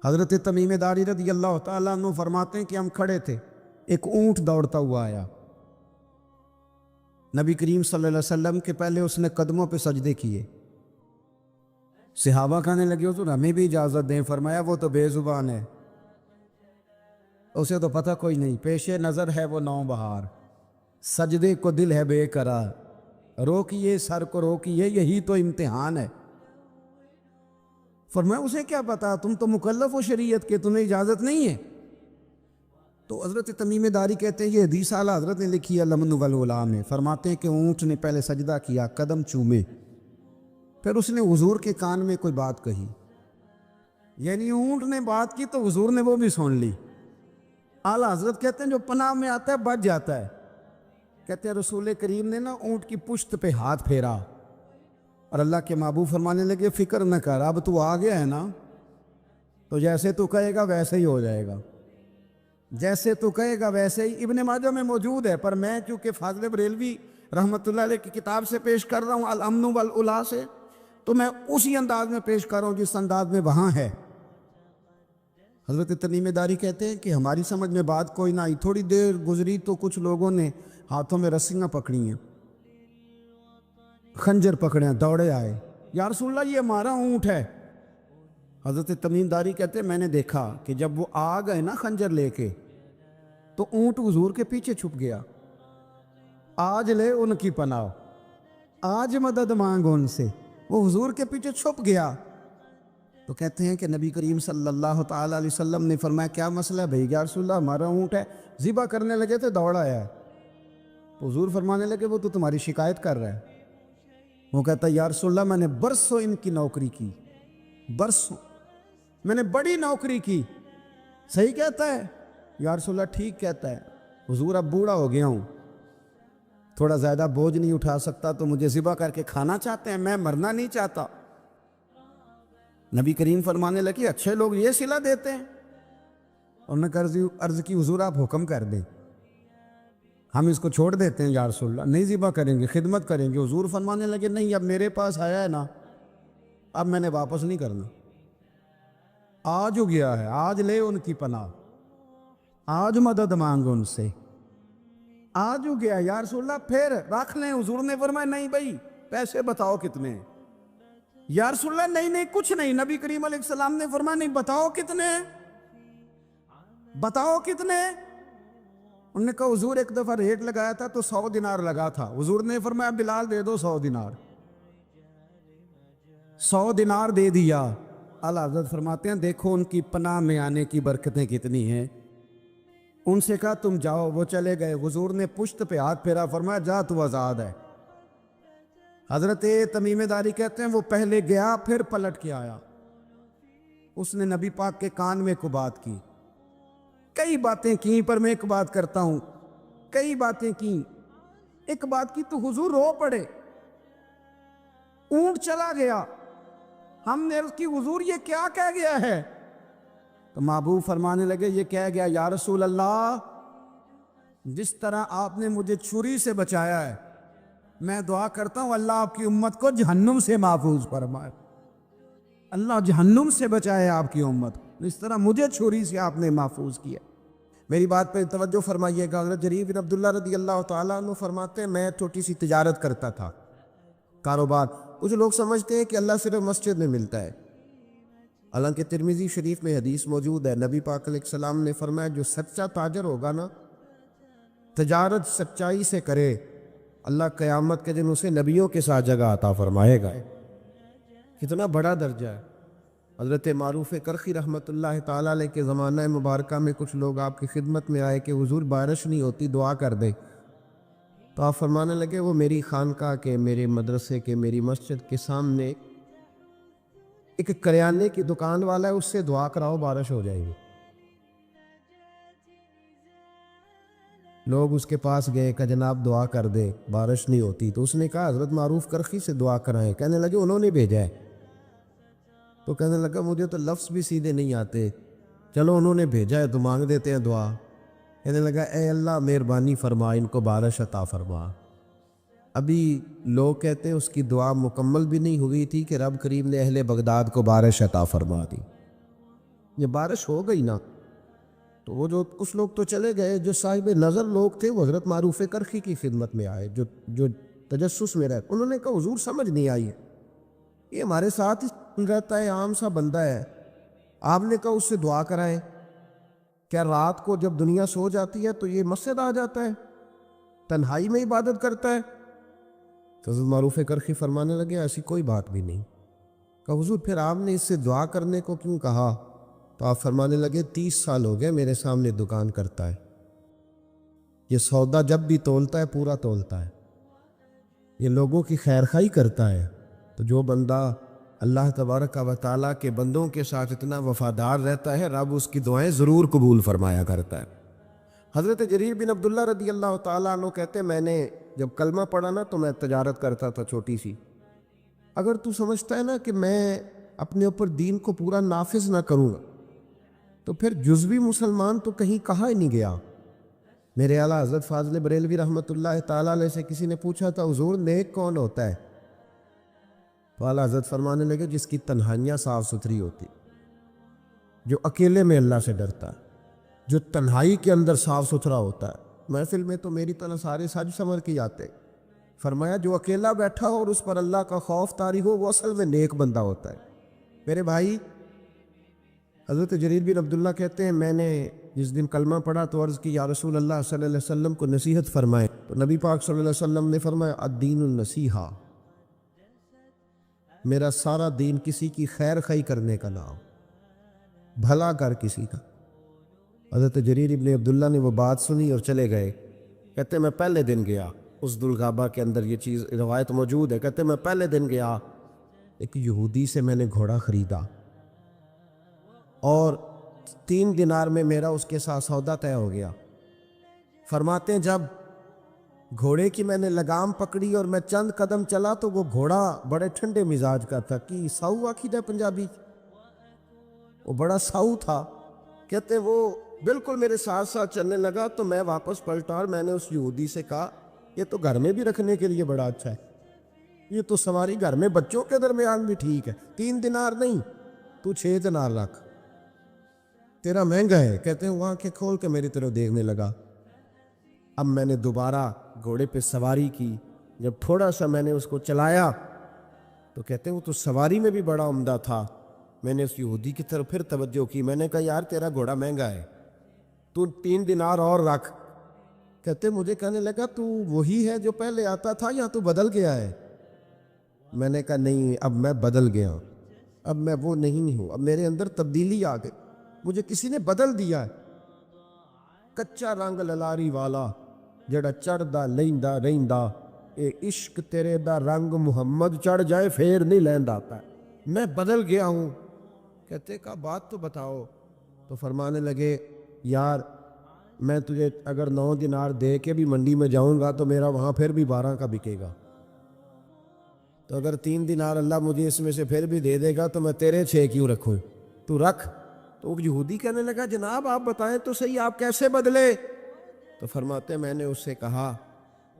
حضرت تمیم داری رضی اللہ تعالیٰ عنہ فرماتے ہیں کہ ہم کھڑے تھے، ایک اونٹ دوڑتا ہوا آیا، نبی کریم صلی اللہ علیہ وسلم کے پہلے اس نے قدموں پہ سجدے کیے، صحابہ کہنے لگے حضور ہمیں بھی اجازت دیں، فرمایا وہ تو بے زبان ہے، اسے تو پتہ کوئی نہیں، پیش نظر ہے وہ نو بہار، سجدے کو دل ہے بے قرار، روکیے سر کو روکیے، یہی تو امتحان ہے۔ فرمایا اسے کیا پتا، تم تو مکلف ہو شریعت کے، تمہیں اجازت نہیں ہے۔ تو حضرت تمیم داری کہتے ہیں یہ حدیث اعلیٰ حضرت نے لکھی ہے لمن والولا میں، فرماتے ہیں کہ اونٹ نے پہلے سجدہ کیا، قدم چومے، پھر اس نے حضور کے کان میں کوئی بات کہی، یعنی اونٹ نے بات کی تو حضور نے وہ بھی سن لی۔ اعلیٰ حضرت کہتے ہیں جو پناہ میں آتا ہے بچ جاتا ہے، کہتے ہیں رسول کریم نے نا اونٹ کی پشت پہ ہاتھ پھیرا اور اللہ کے محبوب فرمانے لگے فکر نہ کر، اب تو آ گیا ہے نا، تو جیسے تو کہے گا ویسے ہی ہو جائے گا، جیسے تو کہے گا ویسے ہی۔ ابن ماجہ میں موجود ہے، پر میں چونکہ فاضل بریلوی رحمۃ اللہ علیہ کی کتاب سے پیش کر رہا ہوں الامن والالا سے، تو میں اسی انداز میں پیش کر رہا ہوں جس انداز میں وہاں ہے۔ حضرت تمیم داری کہتے ہیں کہ ہماری سمجھ میں بات کوئی نہ آئی، تھوڑی دیر گزری تو کچھ لوگوں نے ہاتھوں میں رسیاں پکڑی ہیں، خنجر پکڑے ہیں، دوڑے آئے، یا رسول اللہ یہ ہمارا اونٹ ہے۔ حضرت تمیم داری کہتے ہیں میں نے دیکھا کہ جب وہ آ گئے نا خنجر لے کے، تو اونٹ حضور کے پیچھے چھپ گیا، آج لے ان کی پناہ، آج مدد مانگ ان سے، وہ حضور کے پیچھے چھپ گیا۔ تو کہتے ہیں کہ نبی کریم صلی اللہ تعالیٰ علیہ وسلم نے فرمایا کیا مسئلہ ہے بھائی؟ یا رسول اللہ ہمارا اونٹ ہے، ذبح کرنے لگے تھے دوڑ آیا ہے۔ تو حضور فرمانے لگے وہ تو تمہاری شکایت کر رہا ہے۔ وہ کہتا ہے یا رسول اللہ میں نے برسوں ان کی نوکری کی، برسوں میں نے بڑی نوکری کی، صحیح کہتا ہے؟ یا رسول اللہ ٹھیک کہتا ہے، حضور اب بوڑھا ہو گیا ہوں، تھوڑا زیادہ بوجھ نہیں اٹھا سکتا، تو مجھے ذبح کر کے کھانا چاہتے ہیں، میں مرنا نہیں چاہتا۔ نبی کریم فرمانے لگے اچھے لوگ یہ صلہ دیتے ہیں؟ انہوں نے عرض کی حضور آپ حکم کر دیں، ہم اس کو چھوڑ دیتے ہیں یا رسول اللہ، نہیں ذبح کریں گے، خدمت کریں گے۔ حضور فرمانے لگے نہیں، اب میرے پاس آیا ہے نا، اب میں نے واپس نہیں کرنا، آج ہو گیا ہے، آج لے ان کی پناہ، آج مدد مانگ ان سے، آج ہو گیا یا رسول اللہ پھر رکھ لیں۔ حضور نے فرمایا نہیں بھائی پیسے بتاؤ کتنے ہیں؟ یا رسول اللہ نہیں نہیں کچھ نہیں۔ نبی کریم علیہ السلام نے فرمایا نہیں، بتاؤ کتنے، بتاؤ کتنے۔ انہوں نے کہا حضور ایک دفعہ ریٹ لگایا تھا تو 100 دینار لگا تھا، حضور نے فرمایا بلال دے دو 100 دینار، 100 دینار دے دیا۔ اعلیٰ حضرت فرماتے ہیں دیکھو ان کی پناہ میں آنے کی برکتیں کتنی ہیں۔ ان سے کہا تم جاؤ، وہ چلے گئے، حضور نے پشت پہ ہاتھ پھیرا، فرمایا جا تو آزاد ہے۔ حضرت تمیم داری کہتے ہیں وہ پہلے گیا پھر پلٹ کے آیا، اس نے نبی پاک کے کان میں کو بات کی، کئی باتیں کی، پر میں ایک بات کرتا ہوں، کئی باتیں کی، ایک بات کی تو حضور رو پڑے، اونٹ چلا گیا، ہم نے عرض کی حضور یہ کیا کہہ گیا ہے؟ تو محبوب فرمانے لگے یہ کہہ گیا یا رسول اللہ جس طرح آپ نے مجھے چھری سے بچایا ہے، میں دعا کرتا ہوں اللہ آپ کی امت کو جہنم سے محفوظ فرمائے، اللہ جہنم سے بچائے آپ کی امت، اس طرح مجھے چھری سے آپ نے محفوظ کیا۔ میری بات پہ توجہ فرمائیے گا۔ حضرت جریر بن عبداللہ رضی اللہ تعالیٰ عنہ فرماتے ہیں میں چھوٹی سی تجارت کرتا تھا، کاروبار، کچھ لوگ سمجھتے ہیں کہ اللہ صرف مسجد میں ملتا ہے، حالانکہ ترمذی شریف میں حدیث موجود ہے، نبی پاک علیہ السلام نے فرمایا جو سچا تاجر ہوگا نا، تجارت سچائی سے کرے، اللہ قیامت کے دن اسے نبیوں کے ساتھ جگہ عطا فرمائے گا۔ کتنا بڑا درجہ ہے۔ حضرت معروف کرخی رحمۃ اللہ تعالیٰ علیہ کے زمانہ مبارکہ میں کچھ لوگ آپ کی خدمت میں آئے کہ حضور بارش نہیں ہوتی دعا کر دے، تو آپ فرمانے لگے وہ میری خانقاہ کے، میرے مدرسے کے، میری مسجد کے سامنے ایک کریانے کی دکان والا ہے، اس سے دعا کراؤ بارش ہو جائے گی۔ لوگ اس کے پاس گئے کہ جناب دعا کر دے بارش نہیں ہوتی، تو اس نے کہا حضرت معروف کرخی سے دعا کرائیں۔ کہنے لگے انہوں نے بھیجا ہے، تو کہنے لگا مجھے تو لفظ بھی سیدھے نہیں آتے، چلو انہوں نے بھیجا ہے تو مانگ دیتے ہیں دعا۔ کہنے لگا اے اللہ مہربانی فرما ان کو بارش عطا فرما۔ ابھی لوگ کہتے ہیں اس کی دعا مکمل بھی نہیں ہوئی تھی کہ رب کریم نے اہل بغداد کو بارش عطا فرما دی۔ یہ بارش ہو گئی نا تو وہ جو کچھ لوگ تو چلے گئے، جو صاحب نظر لوگ تھے وہ حضرت معروف کرخی کی خدمت میں آئے، جو تجسس میں رہتے، انہوں نے کہا حضور سمجھ نہیں آئی ہے، یہ ہمارے ساتھ ہی رہتا ہے، عام سا بندہ ہے، آپ نے کہا اس سے دعا کرائیں، کیا رات کو جب دنیا سو جاتی ہے تو یہ مسجد آ جاتا ہے، تنہائی میں عبادت کرتا ہے؟ تو حضرت معروف کرخی فرمانے لگے ایسی کوئی بات بھی نہیں۔ کہا حضور پھر آپ نے اس سے دعا کرنے کو کیوں کہا؟ تو آپ فرمانے لگے 30 سال ہو گئے میرے سامنے دکان کرتا ہے، یہ سودا جب بھی تولتا ہے پورا تولتا ہے، یہ لوگوں کی خیر خواہی کرتا ہے، تو جو بندہ اللہ تبارک و تعالیٰ کے بندوں کے ساتھ اتنا وفادار رہتا ہے، رب اس کی دعائیں ضرور قبول فرمایا کرتا ہے۔ حضرت جریر بن عبداللہ رضی اللہ تعالیٰ عنہ کہتے ہیں میں نے جب کلمہ پڑھا نا تو میں تجارت کرتا تھا چھوٹی سی، اگر تو سمجھتا ہے نا کہ میں اپنے اوپر دین کو پورا نافذ نہ کروں گا تو پھر جزوی مسلمان تو کہیں کہا ہی نہیں گیا۔ میرے اعلیٰ حضرت فاضل بریلوی رحمۃ اللہ تعالیٰ علیہ سے کسی نے پوچھا تھا حضور نیک کون ہوتا ہے؟ تو اعلیٰ حضرت فرمانے لگے جس کی تنہائیاں صاف ستھری ہوتی، جو اکیلے میں اللہ سے ڈرتا ہے، جو تنہائی کے اندر صاف ستھرا ہوتا ہے۔ محفل میں تو میری طرح سارے سج سمر کے آتے، فرمایا جو اکیلا بیٹھا ہو اور اس پر اللہ کا خوف طاری ہو وہ اصل میں نیک بندہ ہوتا ہے۔ میرے بھائی حضرت جریر بن عبداللہ کہتے ہیں میں نے جس دن کلمہ پڑھا تو عرض کی یا رسول اللہ صلی اللہ علیہ وسلم کو نصیحت فرمائے، تو نبی پاک صلی اللہ علیہ وسلم نے فرمایا الدین النصیحہ، میرا سارا دین کسی کی خیر خواہی کرنے کا نام، بھلا کر کسی کا۔ حضرت جریر ابن عبداللہ نے وہ بات سنی اور چلے گئے، کہتے میں پہلے دن گیا، اس دلغابہ کے اندر یہ چیز روایت موجود ہے، کہتے میں پہلے دن گیا ایک یہودی سے میں نے گھوڑا خریدا اور 3 دینار میں میرا اس کے ساتھ سودا طے ہو گیا۔ فرماتے ہیں جب گھوڑے کی میں نے لگام پکڑی اور میں چند قدم چلا تو وہ گھوڑا بڑے ٹھنڈے مزاج کا تھا، کہ ساؤ آخید ہے پنجابی، وہ بڑا ساؤ تھا۔ کہتے ہیں وہ بالکل میرے ساتھ ساتھ چلنے لگا تو میں واپس پلٹا اور میں نے اس یہودی سے کہا یہ تو گھر میں بھی رکھنے کے لیے بڑا اچھا ہے، یہ تو سواری گھر میں بچوں کے درمیان بھی ٹھیک ہے، 3 دینار نہیں تو 6 دینار رکھ، تیرا مہنگا ہے۔ کہتے ہیں وہاں کے کھول کے میری طرف دیکھنے لگا۔ اب میں نے دوبارہ گھوڑے پہ سواری کی، جب تھوڑا سا میں نے اس کو چلایا تو کہتے ہیں وہ تو سواری میں بھی بڑا عمدہ تھا۔ میں نے اس یہودی کی طرف پھر توجہ کی، میں نے کہا یار تیرا گھوڑا مہنگا ہے، تو 3 دینار اور رکھ۔ کہتے مجھے کہنے لگا تو وہی ہے جو پہلے آتا تھا یا تو بدل گیا ہے؟ میں نے کہا نہیں اب میں بدل گیا ہوں، اب میں وہ نہیں ہوں، اب میرے اندر تبدیلی آ گئی، مجھے کسی نے بدل دیا ہے۔ کچا رنگ للاری والا جڑا چڑھدا لیندا رہندا، اے عشق تیرے دا رنگ محمد چڑھ جائے پھر نہیں لیندا، میں بدل گیا ہوں۔ کہتے کہا بات تو بتاؤ؟ تو فرمانے لگے یار میں تجھے اگر 9 دینار دے کے بھی منڈی میں جاؤں گا تو میرا وہاں پھر بھی 12 کا بکے گا، تو اگر 3 دینار اللہ مجھے اس میں سے پھر بھی دے دے گا تو میں تیرے 6 کیوں رکھوں، تو رکھ۔ تو یہودی کہنے لگا جناب آپ بتائیں تو صحیح آپ کیسے بدلے؟ تو فرماتے میں نے اس سے کہا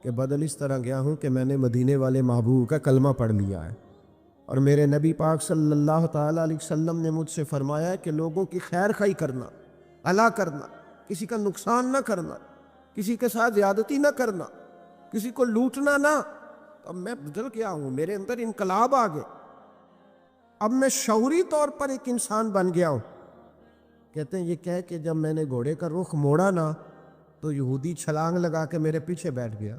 کہ بدل اس طرح گیا ہوں کہ میں نے مدینے والے محبوب کا کلمہ پڑھ لیا ہے، اور میرے نبی پاک صلی اللہ تعالیٰ علیہ وسلم نے مجھ سے فرمایا ہے کہ لوگوں کی خیر خواہی کرنا، بھلا کرنا، کسی کا نقصان نہ کرنا، کسی کے ساتھ زیادتی نہ کرنا، کسی کو لوٹنا نہ۔ اب میں بدل گیا ہوں، میرے اندر انقلاب آ گیا، اب میں شعوری طور پر ایک انسان بن گیا ہوں۔ کہتے ہیں یہ کہہ کہ جب میں نے گھوڑے کا رخ موڑا نا تو یہودی چھلانگ لگا کے میرے پیچھے بیٹھ گیا،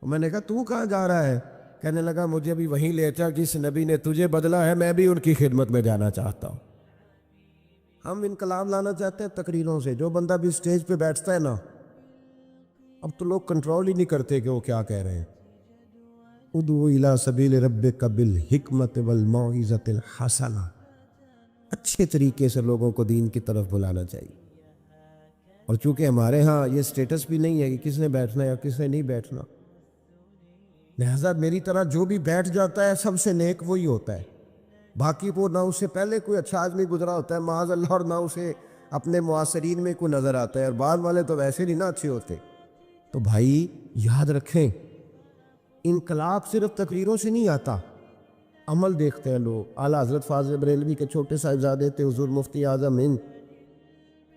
میں نے کہا تو کہاں جا رہا ہے؟ کہنے لگا مجھے بھی وہیں لے چل جس نبی نے تجھے بدلا ہے، میں بھی ان کی خدمت میں جانا چاہتا ہوں۔ ہم انقلاب لانا چاہتے ہیں تقریروں سے، جو بندہ بھی سٹیج پہ بیٹھتا ہے نا اب تو لوگ کنٹرول ہی نہیں کرتے کہ وہ کیا کہہ رہے ہیں۔ ادعو الی سبیل ربک بالحکمت والموعظۃ الحسنہ، اچھے طریقے سے لوگوں کو دین کی طرف بلانا چاہیے۔ اور چونکہ ہمارے ہاں یہ سٹیٹس بھی نہیں ہے کہ کس نے بیٹھنا ہے یا کس نے نہیں بیٹھنا، لہذا میری طرح جو بھی بیٹھ جاتا ہے سب سے نیک وہی ہوتا ہے، باقی وہ نہ اسے پہلے کوئی اچھا آدمی گزرا ہوتا ہے معاذ اللہ، اور نہ اسے اپنے معاصرین میں کوئی نظر آتا ہے، اور بعد والے تو ویسے نہیں نہ اچھے ہوتے۔ تو بھائی یاد رکھیں انقلاب صرف تقریروں سے نہیں آتا، عمل دیکھتے ہیں لوگ. اعلیٰ حضرت فاضل بریلوی کے چھوٹے صاحبزادے تھے حضور مفتی اعظم ہند.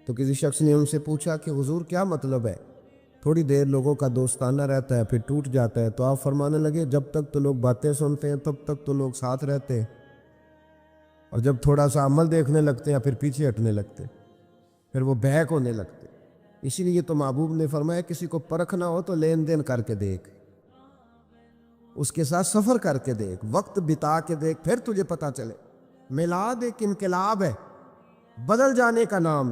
تو کسی شخص نے ان سے پوچھا کہ حضور کیا مطلب ہے؟ تھوڑی دیر لوگوں کا دوستانہ رہتا ہے پھر ٹوٹ جاتا ہے. تو آپ فرمانے لگے جب تک تو لوگ باتیں سنتے ہیں تب تک تو لوگ ساتھ رہتے ہیں، اور جب تھوڑا سا عمل دیکھنے لگتے ہیں پھر پیچھے ہٹنے لگتے، پھر وہ بیک ہونے لگتے. اسی لیے تو محبوب نے فرمایا کسی کو پرکھنا ہو تو لین دین کر کے دیکھ، اس کے ساتھ سفر کر کے دیکھ، وقت بتا کے دیکھ، پھر تجھے پتہ چلے. میلاد ایک انقلاب ہے، بدل جانے کا نام.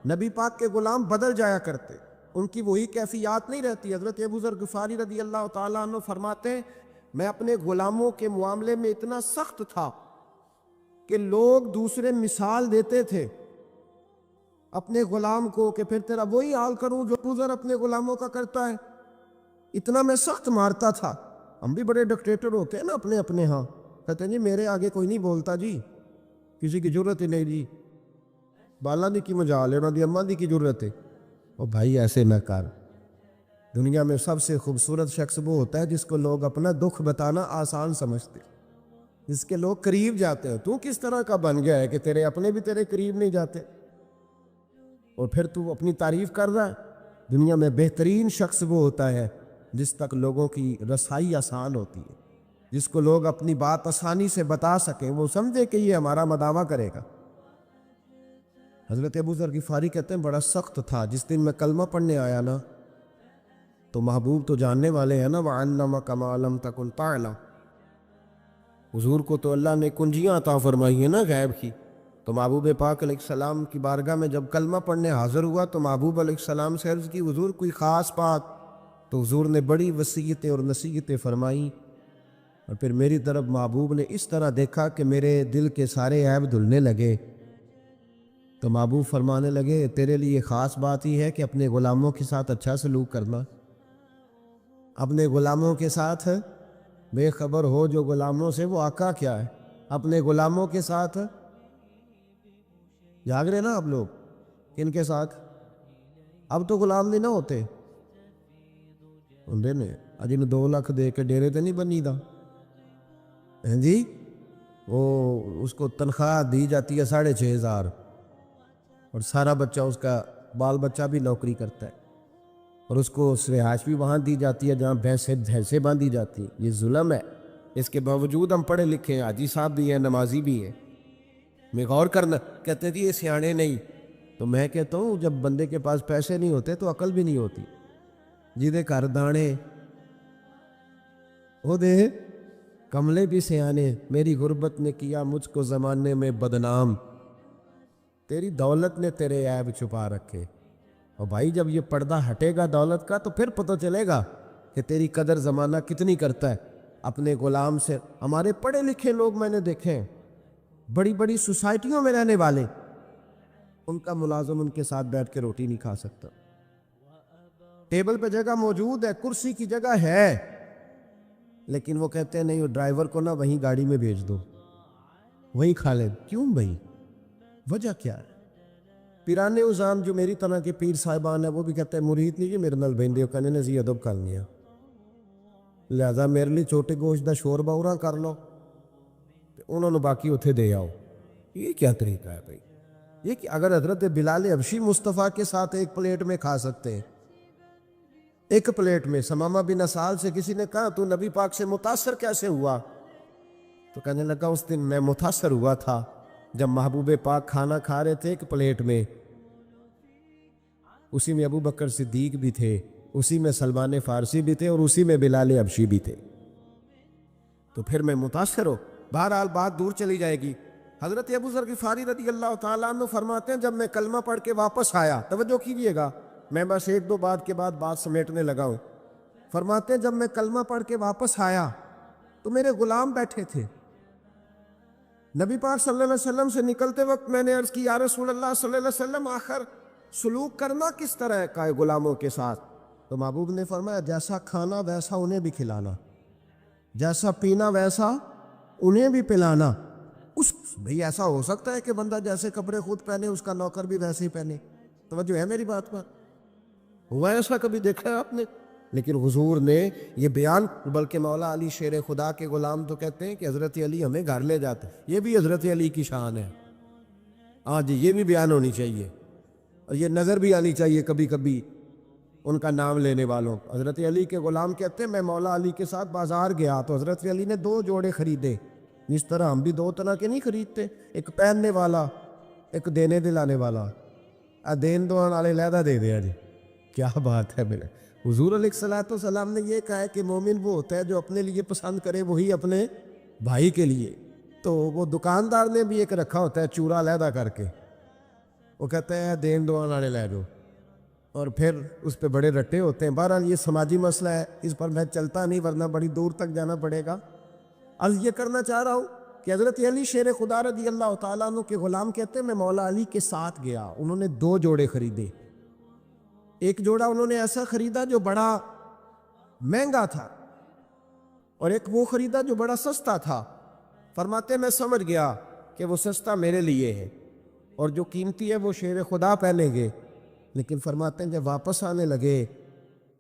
نبی پاک کے غلام بدل جایا کرتے، ان کی وہی کیفیات نہیں رہتی. حضرت ابو ذر غفاری رضی اللہ تعالیٰ عنہ فرماتے ہیں میں اپنے غلاموں کے معاملے میں اتنا سخت تھا کہ لوگ دوسرے مثال دیتے تھے اپنے غلام کو کہ پھر تیرا وہی حال کروں جو ابو ذر اپنے غلاموں کا کرتا ہے. اتنا میں سخت مارتا تھا. ہم بھی بڑے ڈکٹیٹر ہوتے ہیں نا اپنے اپنے ہاں، کہتے ہیں جی میرے آگے کوئی نہیں بولتا جی، کسی کی ضرورت ہی نہیں جی، بالا دی کی مجال ہے انہوں دی اماں دی کی ضرورت ہے. او بھائی ایسے نہ کر. دنیا میں سب سے خوبصورت شخص وہ ہوتا ہے جس کو لوگ اپنا دکھ بتانا آسان سمجھتے، جس کے لوگ قریب جاتے ہیں. تو کس طرح کا بن گیا ہے کہ تیرے اپنے بھی تیرے قریب نہیں جاتے، اور پھر تو اپنی تعریف کر رہا ہے. دنیا میں بہترین شخص وہ ہوتا ہے جس تک لوگوں کی رسائی آسان ہوتی ہے، جس کو لوگ اپنی بات آسانی سے بتا سکیں، وہ سمجھے کہ یہ ہمارا مداوع کرے گا. حضرت ابو ذر غفاری کہتے ہیں بڑا سخت تھا. جس دن میں کلمہ پڑھنے آیا نا تو محبوب تو جاننے والے ہیں نا، وَعَلَّمَكَ مَا لَمْ تَكُنْ تَعْلَمْ. حضور کو تو اللہ نے کنجیاں عطا فرمائی ہیں نا غیب کی. تو محبوب پاک علیہ السلام کی بارگاہ میں جب کلمہ پڑھنے حاضر ہوا تو محبوب علیہ السلام سے عرض کی حضور کوئی خاص بات؟ تو حضور نے بڑی وصیتیں اور نصیحتیں فرمائیں، اور پھر میری طرف محبوب نے اس طرح دیکھا کہ میرے دل کے سارے عیب دھلنے لگے. تو محبوب فرمانے لگے تیرے لیے خاص بات ہی ہے کہ اپنے غلاموں کے ساتھ اچھا سلوک کرنا. اپنے غلاموں کے ساتھ بے خبر ہو جو غلاموں سے وہ آقا کیا ہے. اپنے غلاموں کے ساتھ جاگ رہے نا آپ لوگ، کن کے ساتھ؟ اب تو غلام نہیں نہ ہوتے ہوں نے اج 2 لاکھ دے کے ڈیرے تے نہیں بنی دا جی. وہ اس کو تنخواہ دی جاتی ہے 6,500، اور سارا بچہ اس کا بال بچہ بھی نوکری کرتا ہے، اور اس کو رہائش بھی وہاں دی جاتی ہے جہاں بھینسیں باندھی جاتی ہیں. یہ ظلم ہے. اس کے باوجود ہم پڑھے لکھے ہیں، حاجی صاحب بھی ہیں، نمازی بھی ہیں. میں غور کرنا کہتے ہیں جی یہ سیانے نہیں. تو میں کہتا ہوں جب بندے کے پاس پیسے نہیں ہوتے تو عقل بھی نہیں ہوتی. جیدے گھر دانے وہ دے کملے بھی سیانے، میری غربت نے کیا مجھ کو زمانے میں بدنام. تیری دولت نے تیرے عیب چھپا رکھے. اور بھائی جب یہ پردہ ہٹے گا دولت کا تو پھر پتہ چلے گا کہ تیری قدر زمانہ کتنی کرتا ہے. اپنے غلام سے ہمارے پڑھے لکھے لوگ میں نے دیکھے ہیں، بڑی بڑی سوسائٹیوں میں رہنے والے، ان کا ملازم ان کے ساتھ بیٹھ کے روٹی نہیں کھا سکتا. ٹیبل پہ جگہ موجود ہے، کرسی کی جگہ ہے، لیکن وہ کہتے ہیں نہیں وہ ڈرائیور کو نہ وہیں گاڑی میں بھیج دو، وہیں کھا لیں. کیوں بھائی؟ وجہ کیا ہے؟ پیرانے اذان جو میری طرح کے پیر صاحبان ہیں وہ بھی کہتے ہیں مرید نہیں جی میرے نال بہندے کہنے نے زی ادب کرنی ہے، لہذا میرے لیے چھوٹے گوشت دا شوربہ اورا کر لو، انہوں نے باقی اتھے دے آؤ. یہ کیا طریقہ ہے بھائی؟ یہ کہ اگر حضرت بلال حبشی مصطفیٰ کے ساتھ ایک پلیٹ میں کھا سکتے ہیں، ایک پلیٹ میں. سمامہ بن اسال سے کسی نے کہا تو نبی پاک سے متاثر کیسے ہوا؟ تو کہنے لگا اس دن میں متاثر ہوا تھا جب محبوب پاک کھانا کھا رہے تھے ایک پلیٹ میں، اسی میں ابو بکر صدیق بھی تھے، اسی میں سلمان فارسی بھی تھے، اور اسی میں بلال حبشی بھی تھے. تو پھر میں متاثر ہو. بہرحال بات دور چلی جائے گی. حضرت ابو ذر غفاری رضی اللہ تعالیٰ عنہ فرماتے ہیں جب میں کلمہ پڑھ کے واپس آیا، توجہ کیجیے گا میں بس 1-2 بات کے بعد بات سمیٹنے لگا ہوں. فرماتے ہیں جب میں کلمہ پڑھ کے واپس آیا تو میرے غلام بیٹھے تھے. نبی پاک صلی اللہ علیہ وسلم سے نکلتے وقت میں نے عرض کی یا رسول اللہ صلی اللہ علیہ وسلم آخر سلوک کرنا کس طرح کا ہے غلاموں کے ساتھ؟ تو محبوب نے فرمایا جیسا کھانا ویسا انہیں بھی کھلانا، جیسا پینا ویسا انہیں بھی پلانا. بھئی ایسا ہو سکتا ہے کہ بندہ جیسے کپڑے خود پہنے اس کا نوکر بھی ویسے ہی پہنے؟ توجہ ہے میری بات پر؟ ہوا ایسا کبھی دیکھا ہے آپ نے؟ لیکن حضور نے یہ بیان، بلکہ مولا علی شیر خدا کے غلام تو کہتے ہیں کہ حضرت علی ہمیں گھر لے جاتے ہیں، یہ بھی حضرت علی کی شان ہے۔ ہاں جی، یہ بھی بیان ہونی چاہیے، اور یہ نظر بھی آنی چاہیے کبھی کبھی ان کا نام لینے والوں۔ حضرت علی کے غلام کہتے ہیں میں مولا علی کے ساتھ بازار گیا تو حضرت علی نے 2 جوڑے خریدے۔ اس طرح ہم بھی 2 طرح کے نہیں خریدتے، ایک پہننے والا، ایک دینے دلانے والا۔ دین دوان والے لہدہ دے دیا جی، کیا بات ہے میرے حضور علیہ الصلوۃ والسلام نے یہ کہا ہے کہ مومن وہ ہوتا ہے جو اپنے لیے پسند کرے وہی اپنے بھائی کے لیے۔ تو وہ دکاندار نے بھی ایک رکھا ہوتا ہے چورا لہدہ کر کے، وہ کہتا ہے دین دوان والے لے دو، اور پھر اس پہ بڑے رٹے ہوتے ہیں۔ بہرحال یہ سماجی مسئلہ ہے، اس پر میں چلتا نہیں ورنہ بڑی دور تک جانا پڑے گا۔ عرض یہ کرنا چاہ رہا ہوں کہ حضرت علی شیر خدا رضی اللہ تعالیٰ عنہ کے غلام کہتے ہیں میں مولا علی کے ساتھ گیا، انہوں نے 2 جوڑے خریدے۔ ایک جوڑا انہوں نے ایسا خریدا جو بڑا مہنگا تھا، اور ایک وہ خریدا جو بڑا سستا تھا۔ فرماتے ہیں میں سمجھ گیا کہ وہ سستا میرے لیے ہے اور جو قیمتی ہے وہ شیر خدا پہنیں گے۔ لیکن فرماتے ہیں جب واپس آنے لگے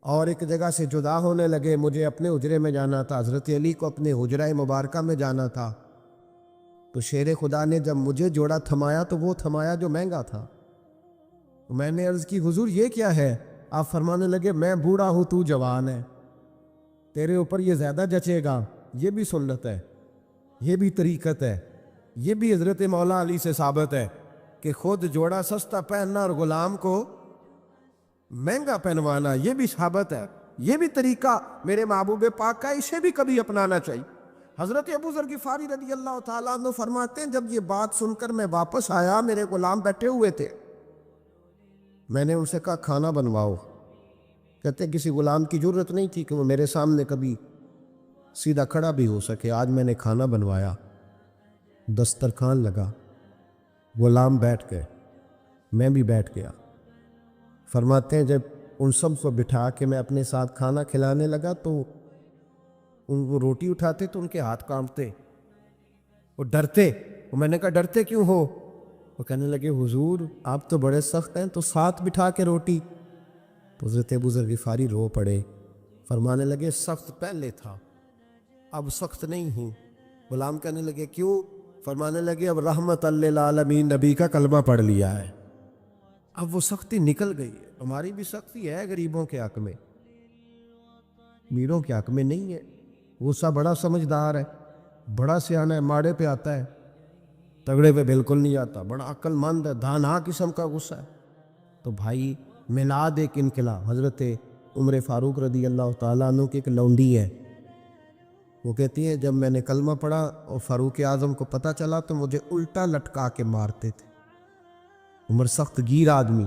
اور ایک جگہ سے جدا ہونے لگے، مجھے اپنے حجرے میں جانا تھا، حضرت علی کو اپنے حجرہ مبارکہ میں جانا تھا، تو شیر خدا نے جب مجھے جوڑا تھمایا تو وہ تھمایا جو مہنگا تھا۔ میں نے عرض کی حضور یہ کیا ہے؟ آپ فرمانے لگے میں بوڑھا ہوں تو جوان ہے، تیرے اوپر یہ زیادہ جچے گا۔ یہ بھی سنت ہے، یہ بھی طریقت ہے، یہ بھی حضرت مولا علی سے ثابت ہے کہ خود جوڑا سستا پہننا اور غلام کو مہنگا پہنوانا، یہ بھی ثابت ہے، یہ بھی طریقہ میرے محبوب پاک کا، اسے بھی کبھی اپنانا چاہیے۔ حضرت ابو ذر غفاری رضی اللہ تعالیٰ عنہ فرماتے ہیں جب یہ بات سن کر میں واپس آیا، میرے غلام بیٹھے ہوئے تھے، میں نے ان سے کہا کھانا بنواؤ۔ کہتے ہیں کسی غلام کی ضرورت نہیں تھی کہ وہ میرے سامنے کبھی سیدھا کھڑا بھی ہو سکے۔ آج میں نے کھانا بنوایا، دسترخوان لگا، غلام بیٹھ گئے، میں بھی بیٹھ گیا۔ فرماتے ہیں جب ان سب کو بٹھا کے میں اپنے ساتھ کھانا کھلانے لگا تو وہ روٹی اٹھاتے تو ان کے ہاتھ کانپتے، وہ ڈرتے۔ میں نے کہا ڈرتے کیوں ہو؟ وہ کہنے لگے حضور آپ تو بڑے سخت ہیں، تو ساتھ بٹھا کے روٹی۔ تو حضرت ابو ذر غفاری رو پڑے، فرمانے لگے سخت پہلے تھا، اب سخت نہیں ہوں۔ غلام کہنے لگے کیوں؟ فرمانے لگے اب رحمت للعالمین نبی کا کلمہ پڑھ لیا ہے، اب وہ سختی نکل گئی ہے۔ ہماری بھی سختی ہے غریبوں کے حق میں، میروں کے حق میں نہیں ہے۔ غصہ بڑا سمجھدار ہے، بڑا سیانا ہے، ماڑے پہ آتا ہے، تگڑے پہ بالکل نہیں آتا، بڑا عقل مند ہے، دانا قسم کا غصہ ہے۔ تو بھائی میلاد ایک انقلاب، حضرت عمر فاروق رضی اللہ تعالیٰ عنہ کی ایک لونڈی ہے، وہ کہتی ہے جب میں نے کلمہ پڑھا اور فاروق اعظم کو پتہ چلا تو مجھے الٹا لٹکا کے مارتے تھے۔ عمر سخت گیر آدمی،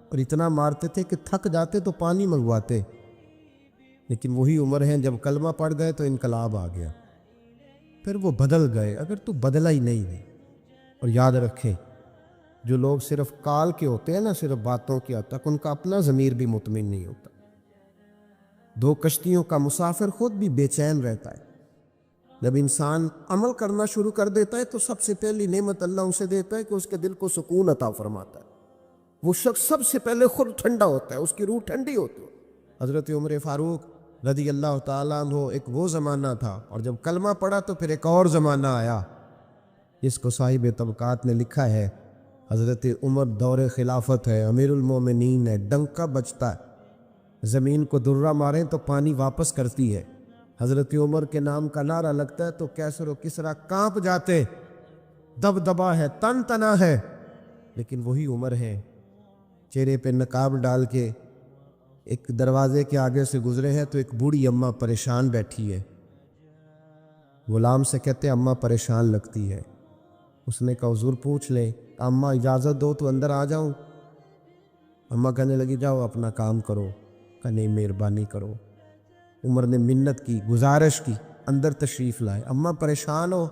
اور اتنا مارتے تھے کہ تھک جاتے تو پانی منگواتے، لیکن وہی عمر ہیں جب کلمہ پڑھ گئے تو انقلاب آ گیا، پھر وہ بدل گئے۔ اگر تو بدلا ہی نہیں ہے، اور یاد رکھیں جو لوگ صرف کال کے ہوتے ہیں نا، صرف باتوں کی حد تک، ان کا اپنا ضمیر بھی مطمئن نہیں ہوتا۔ 2 کشتیوں کا مسافر خود بھی بے چین رہتا ہے۔ جب انسان عمل کرنا شروع کر دیتا ہے تو سب سے پہلی نعمت اللہ اسے دیتا ہے کہ اس کے دل کو سکون عطا فرماتا ہے۔ وہ شخص سب سے پہلے خود ٹھنڈا ہوتا ہے، اس کی روح ٹھنڈی ہوتی ہے۔ حضرت عمر فاروق رضی اللہ تعالیٰ عنہ ایک وہ زمانہ تھا، اور جب کلمہ پڑھا تو پھر ایک اور زمانہ آیا، جس کو صاحب طبقات نے لکھا ہے حضرت عمر دور خلافت ہے، امیر المومنین ہے، ڈنکا بجتا ہے، زمین کو درہ ماریں تو پانی واپس کرتی ہے، حضرت عمر کے نام کا نعرہ لگتا ہے تو کیسر و کسرا کانپ جاتے، دبدبا ہے، تن تنا ہے۔ لیکن وہی عمر ہے، چہرے پہ نقاب ڈال کے ایک دروازے کے آگے سے گزرے ہیں تو ایک بوڑھی اماں پریشان بیٹھی ہے۔ غلام سے کہتے اماں پریشان لگتی ہے۔ اس نے کہا حضور پوچھ لیں، اماں اجازت دو تو اندر آ جاؤں؟ اماں کہنے لگی جاؤ اپنا کام کرو۔ کہا نہیں مہربانی کرو۔ عمر نے منت کی، گزارش کی، اندر تشریف لائے۔ اماں پریشان ہو؟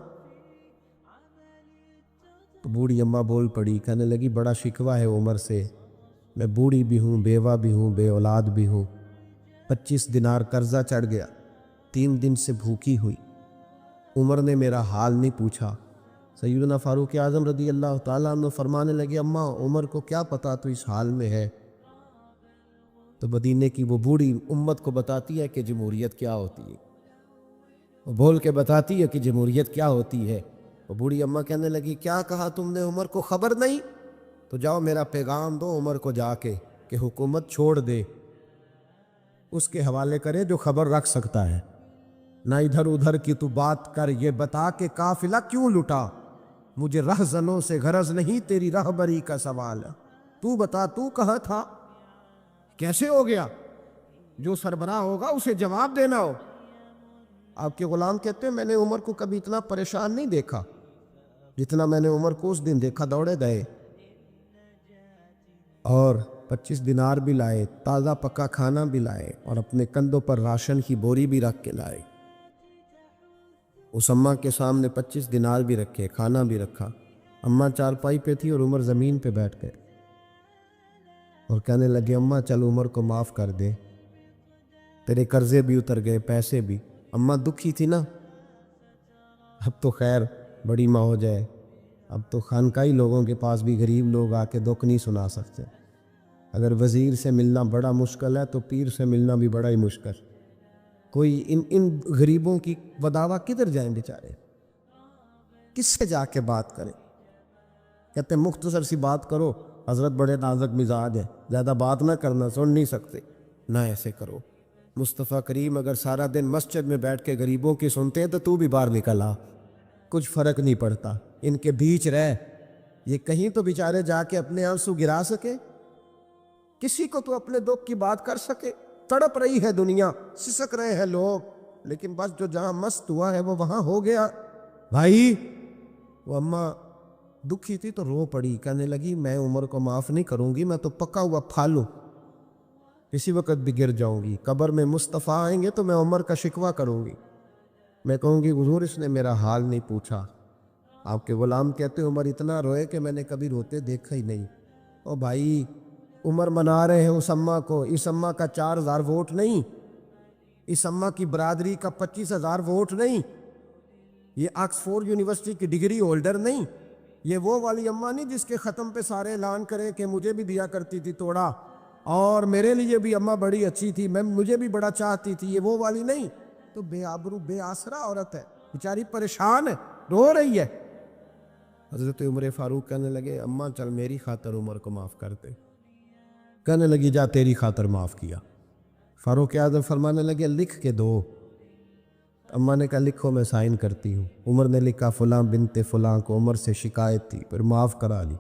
تو بوڑھی اماں بول پڑی، کہنے لگی بڑا شکوہ ہے عمر سے، میں بوڑھی بھی ہوں، بیوہ بھی ہوں، بے اولاد بھی ہوں، 25 دینار قرضہ چڑھ گیا، 3 دن سے بھوکی ہوئی، عمر نے میرا حال نہیں پوچھا۔ سیدنا فاروق اعظم رضی اللہ تعالیٰ عنہ فرمانے لگے اماں عمر کو کیا پتا تو اس حال میں ہے؟ تو مدینے کی وہ بوڑھی امت کو بتاتی ہے کہ جمہوریت کیا ہوتی ہے، وہ بول کے بتاتی ہے کہ جمہوریت کیا ہوتی ہے۔ وہ بوڑھی اماں کہنے لگی کیا کہا تم نے، عمر کو خبر نہیں؟ تو جاؤ میرا پیغام دو عمر کو جا کے کہ حکومت چھوڑ دے، اس کے حوالے کرے جو خبر رکھ سکتا ہے، نہ ادھر ادھر کی تو بات کر، یہ بتا کہ قافلہ کیوں لٹا، مجھے رہزنوں سے غرض نہیں، تیری رہبری کا سوال ہے، تو بتا تو کہاں تھا، کیسے ہو گیا، جو سربراہ ہوگا اسے جواب دینا ہو۔ آپ کے غلام کہتے ہیں میں نے عمر کو کبھی اتنا پریشان نہیں دیکھا جتنا میں نے عمر کو اس دن دیکھا، دوڑے گئے اور 25 دینار بھی لائے، تازہ پکا کھانا بھی لائے، اور اپنے کندھوں پر راشن کی بوری بھی رکھ کے لائے۔ اس اماں کے سامنے 25 دینار بھی رکھے، کھانا بھی رکھا۔ اماں چارپائی پہ تھی اور عمر زمین پہ بیٹھ گئے اور کہنے لگے اماں چل عمر کو معاف کر دے، تیرے قرضے بھی اتر گئے، پیسے بھی۔ اماں دکھی تھی نا، اب تو خیر بڑی ماں ہو جائے، اب تو خانقاہی لوگوں کے پاس بھی غریب لوگ آ کے دکھ نہیں سنا سکتے، اگر وزیر سے ملنا بڑا مشکل ہے تو پیر سے ملنا بھی بڑا ہی مشکل۔ کوئی ان غریبوں کی وداوا کدھر جائیں بیچارے، کس سے جا کے بات کریں؟ کہتے ہیں مختصر سی بات کرو، حضرت بڑے نازک مزاج ہے، زیادہ بات نہ کرنا، سن نہیں سکتے، نہ ایسے کرو۔ مصطفیٰ کریم اگر سارا دن مسجد میں بیٹھ کے غریبوں کی سنتے ہیں تو بھی باہر نکل آ، کچھ فرق نہیں پڑتا، ان کے بیچ رہ، یہ کہیں تو بیچارے جا کے اپنے آنسو گرا سکے، کسی کو تو اپنے دکھ کی بات کر سکے۔ تڑپ رہی ہے دنیا، سسک رہے ہیں لوگ، لیکن بس جو جہاں مست ہوا ہے وہ وہاں ہو گیا۔ بھائی وہ اماں دکھی تھی تو رو پڑی، کہنے لگی میں عمر کو معاف نہیں کروں گی، میں تو پکا ہوا پھالوں، کسی وقت بھی گر جاؤں گی، قبر میں مصطفیٰ آئیں گے تو میں عمر کا شکوہ کروں گی، میں کہوں گی حضور اس نے میرا حال نہیں پوچھا۔ آپ کے غلام کہتے عمر اتنا روئے کہ میں نے کبھی روتے دیکھا ہی نہیں۔ او بھائی عمر منا رہے ہیں اس اماں کو، اس اماں کا 4000 ووٹ نہیں، اس اماں کی برادری کا 25,000 ووٹ نہیں، یہ آکسفورڈ یونیورسٹی کی ڈگری ہولڈر نہیں، یہ وہ والی اماں نہیں جس کے ختم پہ سارے اعلان کریں کہ مجھے بھی دیا کرتی تھی توڑا، اور میرے لیے بھی اماں بڑی اچھی تھی، مجھے بھی بڑا چاہتی تھی، یہ وہ والی نہیں۔ تو بے آبرو بے آسرا عورت ہے، بیچاری پریشان ہے، رو رہی ہے۔ حضرت عمر فاروق کہنے لگے اماں چل میری خاطر عمر کو معاف کر دے، کہنے لگی جا تیری خاطر معاف کیا۔ فاروق اعظم فرمانے لگے لکھ کے دو۔ اماں نے کہا لکھو میں سائن کرتی ہوں۔ عمر نے لکھا فلاں بنت فلاں کو عمر سے شکایت تھی، پھر معاف کرا لی۔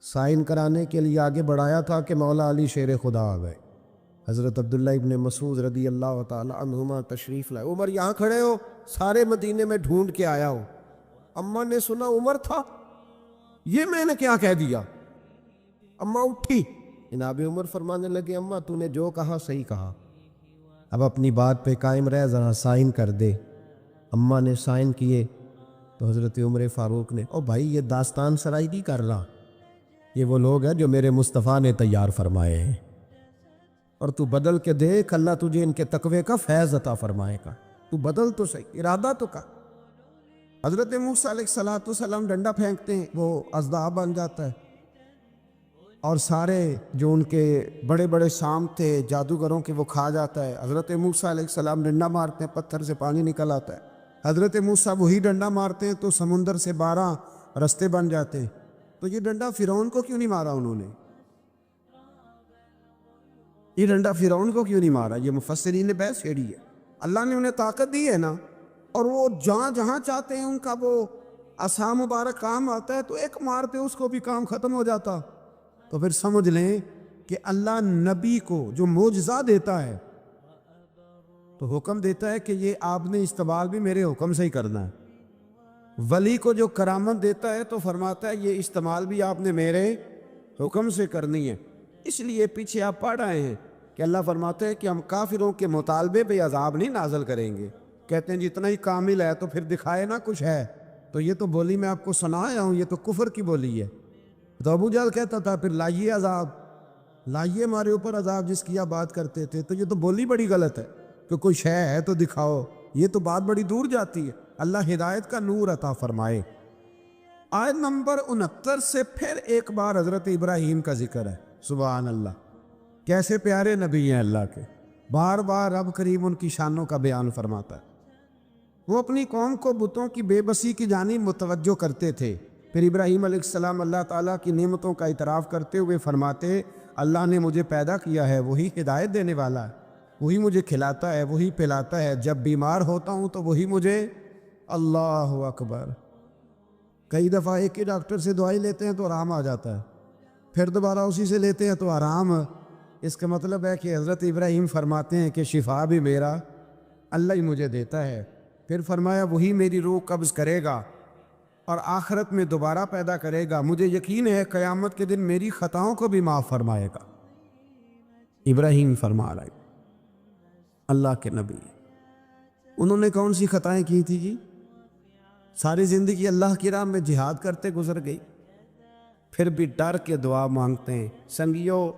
سائن کرانے کے لیے آگے بڑھایا تھا کہ مولا علی شیر خدا آ گئے۔ حضرت عبداللہ ابن مسعود رضی اللہ تعالی عنہما تشریف لائے۔ عمر یہاں کھڑے ہو، سارے مدینے میں ڈھونڈ کے آیا ہوں۔ اماں نے سنا عمر تھا، یہ میں نے کیا کہہ دیا؟ اماں اٹھی، جناب عمر فرمانے لگے اماں تو نے جو کہا صحیح کہا، اب اپنی بات پہ قائم رہ، ذرا سائن کر دے۔ اماں نے سائن کیے تو حضرت عمر فاروق نے او بھائی یہ داستان سرائی نہیں کر رہا، یہ وہ لوگ ہیں جو میرے مصطفیٰ نے تیار فرمائے ہیں، اور تو بدل کے دیکھ اللہ تجھے ان کے تقوی کا فیض عطا فرمائے گا، تو بدل تو صحیح، ارادہ تو کر۔ حضرت موسیٰ علیہ السلام ڈنڈا پھینکتے ہیں، وہ اژدہا بن جاتا ہے، اور سارے جو ان کے بڑے بڑے سام تھے جادوگروں کے وہ کھا جاتا ہے۔ حضرت موسیٰ علیہ السلام ڈنڈا مارتے ہیں، پتھر سے پانی نکل آتا ہے۔ حضرت موسیٰ وہی ڈنڈا مارتے ہیں تو سمندر سے 12 رستے بن جاتے ہیں۔ تو یہ ڈنڈا فرعون کو کیوں نہیں مارا انہوں نے؟ یہ ڈنڈا فرعون کو کیوں نہیں مارا؟ یہ مفسرین نے بحث چھیڑی ہے۔ اللہ نے انہیں طاقت دی ہے نا، اور وہ جہاں جہاں چاہتے ہیں ان کا وہ عصا مبارک کام آتا ہے، تو ایک مارتے اس کو بھی کام ختم ہو جاتا۔ تو پھر سمجھ لیں کہ اللہ نبی کو جو معجزہ دیتا ہے تو حکم دیتا ہے کہ یہ آپ نے استعمال بھی میرے حکم سے ہی کرنا ہے۔ ولی کو جو کرامت دیتا ہے تو فرماتا ہے یہ استعمال بھی آپ نے میرے حکم سے کرنی ہے۔ اس لیے پیچھے آپ پڑھ رہے ہیں کہ اللہ فرماتا ہے کہ ہم کافروں کے مطالبے پہ عذاب نہیں نازل کریں گے۔ کہتے ہیں جتنا ہی کامل ہے تو پھر دکھائے نا کچھ ہے، تو یہ تو بولی میں آپ کو سنایا ہوں، یہ تو کفر کی بولی ہے۔ تو ابو جہل کہتا تھا پھر لائیے عذاب، لائیے ہمارے اوپر عذاب جس کی آپ بات کرتے تھے، تو یہ تو بولی بڑی غلط ہے کہ کوئی شے ہے تو دکھاؤ، یہ تو بات بڑی دور جاتی ہے۔ اللہ ہدایت کا نور عطا فرمائے۔ آیت نمبر 69 سے پھر ایک بار حضرت ابراہیم کا ذکر ہے، سبحان اللہ۔ کیسے پیارے نبی ہیں اللہ کے، بار بار رب کریم ان کی شانوں کا بیان فرماتا ہے۔ وہ اپنی قوم کو بتوں کی بے بسی کی جانب متوجہ کرتے تھے۔ پھر ابراہیم علیہ السلام اللہ تعالیٰ کی نعمتوں کا اعتراف کرتے ہوئے فرماتے، اللہ نے مجھے پیدا کیا ہے، وہی ہدایت دینے والا ہے، وہی مجھے کھلاتا ہے، وہی پلاتا ہے، جب بیمار ہوتا ہوں تو وہی مجھے، اللہ اکبر۔ کئی دفعہ ایک ہی ڈاکٹر سے دوائی لیتے ہیں تو آرام آ جاتا ہے، پھر دوبارہ اسی سے لیتے ہیں تو آرام۔ اس کا مطلب ہے کہ حضرت ابراہیم فرماتے ہیں کہ شفا بھی میرا اللہ ہی مجھے دیتا ہے۔ پھر فرمایا وہی میری روح قبض کرے گا اور آخرت میں دوبارہ پیدا کرے گا، مجھے یقین ہے قیامت کے دن میری خطاؤں کو بھی معاف فرمائے گا۔ ابراہیم فرما رہے اللہ کے نبی، انہوں نے کون سی خطائیں کی تھی جی؟ ساری زندگی اللہ کی راہ میں جہاد کرتے گزر گئی، پھر بھی ڈر کے دعا مانگتے ہیں۔ سنگیو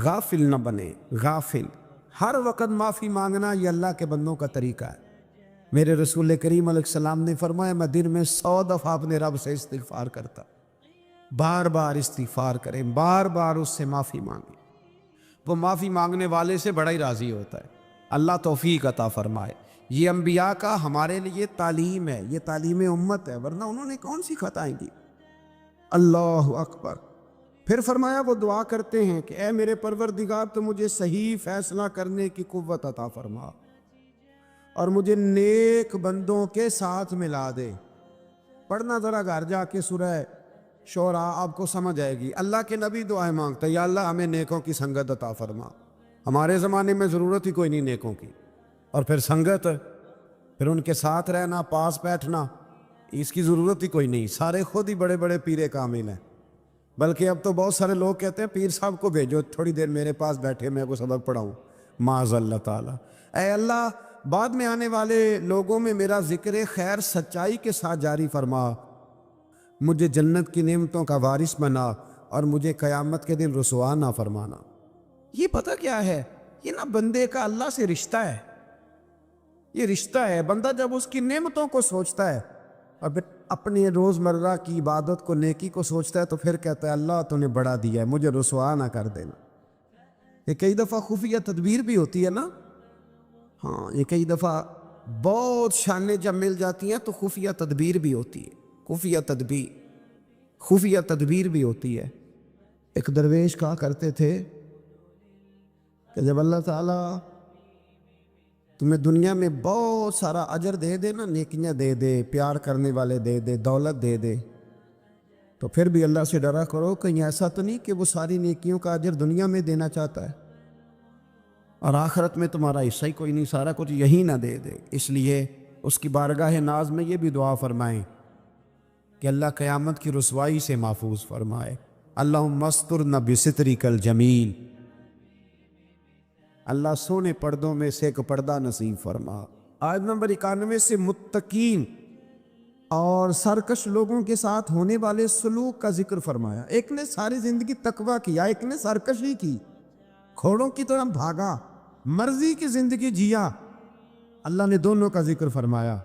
غافل نہ بنے، غافل ہر وقت معافی مانگنا یہ اللہ کے بندوں کا طریقہ ہے۔ میرے رسول کریم علیہ السلام نے فرمایا میں دن میں 100 دفعہ اپنے رب سے استغفار کرتا، بار بار استغفار کریں، بار بار اس سے معافی مانگیں، وہ معافی مانگنے والے سے بڑا ہی راضی ہوتا ہے۔ اللہ توفیق عطا فرمائے۔ یہ انبیاء کا ہمارے لیے تعلیم ہے، یہ تعلیم امت ہے، ورنہ انہوں نے کون سی خطائیں کی؟ اللہ اکبر۔ پھر فرمایا وہ دعا کرتے ہیں کہ اے میرے پروردگار تو مجھے صحیح فیصلہ کرنے کی قوت عطا فرما اور مجھے نیک بندوں کے ساتھ ملا دے۔ پڑھنا ذرا گھر جا کے سورہ شعراء، آپ کو سمجھ آئے گی۔ اللہ کے نبی دعائیں مانگتا ہے، یا اللہ ہمیں نیکوں کی سنگت عطا فرما۔ ہمارے زمانے میں ضرورت ہی کوئی نہیں نیکوں کی، اور پھر سنگت، پھر ان کے ساتھ رہنا، پاس بیٹھنا، اس کی ضرورت ہی کوئی نہیں، سارے خود ہی بڑے بڑے پیرے کامل ہیں۔ بلکہ اب تو بہت سارے لوگ کہتے ہیں پیر صاحب کو بھیجو تھوڑی دیر میرے پاس بیٹھے، میں کو سبق پڑھاؤں، معاذ اللہ تعالیٰ۔ اے اللہ بعد میں آنے والے لوگوں میں میرا ذکر خیر سچائی کے ساتھ جاری فرما، مجھے جنت کی نعمتوں کا وارث بنا اور مجھے قیامت کے دن رسوا نہ فرمانا۔ یہ پتہ کیا ہے؟ یہ نا بندے کا اللہ سے رشتہ ہے، یہ رشتہ ہے۔ بندہ جب اس کی نعمتوں کو سوچتا ہے اور پھر اپنی روزمرہ کی عبادت کو، نیکی کو سوچتا ہے، تو پھر کہتا ہے اللہ تو نے بڑا دیا ہے، مجھے رسوا نہ کر دینا۔ یہ کئی دفعہ خفیہ تدبیر بھی ہوتی ہے نا، ہاں یہ کئی دفعہ بہت شانیں جب مل جاتی ہیں تو خفیہ تدبیر بھی ہوتی ہے، خفیہ تدبیر بھی ہوتی ہے۔ ایک درویش کہا کرتے تھے کہ جب اللہ تعالیٰ تمہیں دنیا میں بہت سارا اجر دے دے نا، نیکیاں دے دے، پیار کرنے والے دے دے، دولت دے دے، تو پھر بھی اللہ سے ڈرا کرو کہیں ایسا تو نہیں کہ وہ ساری نیکیوں کا اجر دنیا میں دینا چاہتا ہے اور آخرت میں تمہارا حصہ ہی کوئی نہیں، سارا کچھ یہی نہ دے دے۔ اس لیے اس کی بارگاہ ناز میں یہ بھی دعا فرمائیں کہ اللہ قیامت کی رسوائی سے محفوظ فرمائے۔ اللہم استرنا بسترک الجمیل، اللہ سونے پردوں میں سے ایک پردہ نصیب فرما۔ آیت نمبر 91 سے متقین اور سرکش لوگوں کے ساتھ ہونے والے سلوک کا ذکر فرمایا۔ ایک نے ساری زندگی تقویٰ کیا، ایک نے سرکشی کی، گھوڑوں کی طرح بھاگا، مرضی کی زندگی جیا۔ اللہ نے دونوں کا ذکر فرمایا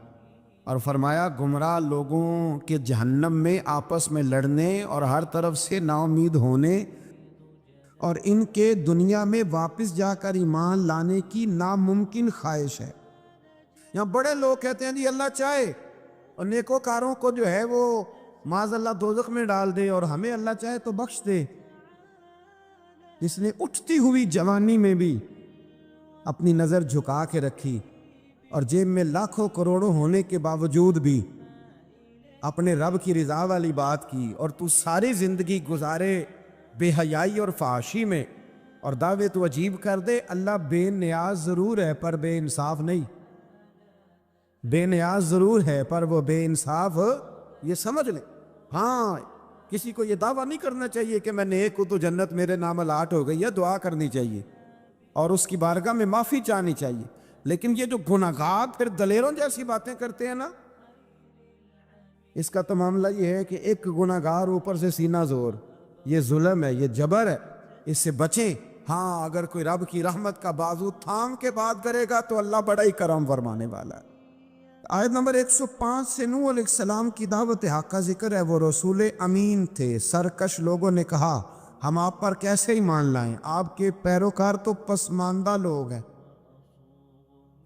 اور فرمایا گمراہ لوگوں کے جہنم میں آپس میں لڑنے اور ہر طرف سے نا امید ہونے اور ان کے دنیا میں واپس جا کر ایمان لانے کی ناممکن خواہش ہے۔ یہاں بڑے لوگ کہتے ہیں جی اللہ چاہے اور نیکوکاروں کو جو ہے وہ معاذ اللہ دوزخ میں ڈال دے اور ہمیں اللہ چاہے تو بخش دے۔ جس نے اٹھتی ہوئی جوانی میں بھی اپنی نظر جھکا کے رکھی اور جیب میں لاکھوں کروڑوں ہونے کے باوجود بھی اپنے رب کی رضا والی بات کی، اور تو ساری زندگی گزارے بے حیائی اور فحاشی میں اور دعوے تو عجیب کر دے۔ اللہ بے نیاز ضرور ہے پر بے انصاف نہیں، بے نیاز ضرور ہے پر وہ بے انصاف، یہ سمجھ لیں۔ ہاں کسی کو یہ دعویٰ نہیں کرنا چاہیے کہ میں نیک ہوں تو جنت میرے نام الاٹ ہو گئی ہے، دعا کرنی چاہیے اور اس کی بارگاہ میں معافی چاہنی چاہیے۔ لیکن یہ جو گناہگار پھر دلیروں جیسی باتیں کرتے ہیں نا، اس کا تو معاملہ یہ ہے کہ ایک گناہگار اوپر سے سینہ زور، یہ ظلم ہے، یہ جبر ہے، اس سے بچیں۔ ہاں اگر کوئی رب کی رحمت کا بازو تھام کے بات کرے گا تو اللہ بڑا ہی کرم فرمانے والا ہے۔ آیت نمبر 105 سے نوح علیہ السلام کی دعوت حق کا ذکر ہے۔ وہ رسول امین تھے، سرکش لوگوں نے کہا ہم آپ پر کیسے ایمان لائیں؟ آپ کے پیروکار تو پسماندہ لوگ ہیں۔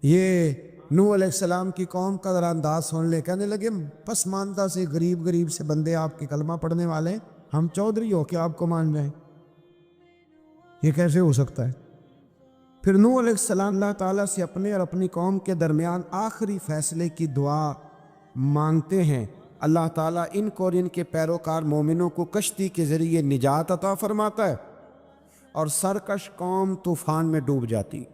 یہ نوح علیہ السلام کی قوم کا ذرا انداز سن لے، کہنے لگے پسماندہ سے غریب سے بندے آپ کے کلمہ پڑھنے والے، ہم چودھری ہو کے آپ کو مان جائیں، یہ کیسے ہو سکتا ہے؟ پھر نوح علیہ السلام اللہ تعالیٰ سے اپنے اور اپنی قوم کے درمیان آخری فیصلے کی دعا مانگتے ہیں۔ اللہ تعالیٰ ان کو اور ان کے پیروکار مومنوں کو کشتی کے ذریعے نجات عطا فرماتا ہے اور سرکش قوم طوفان میں ڈوب جاتی۔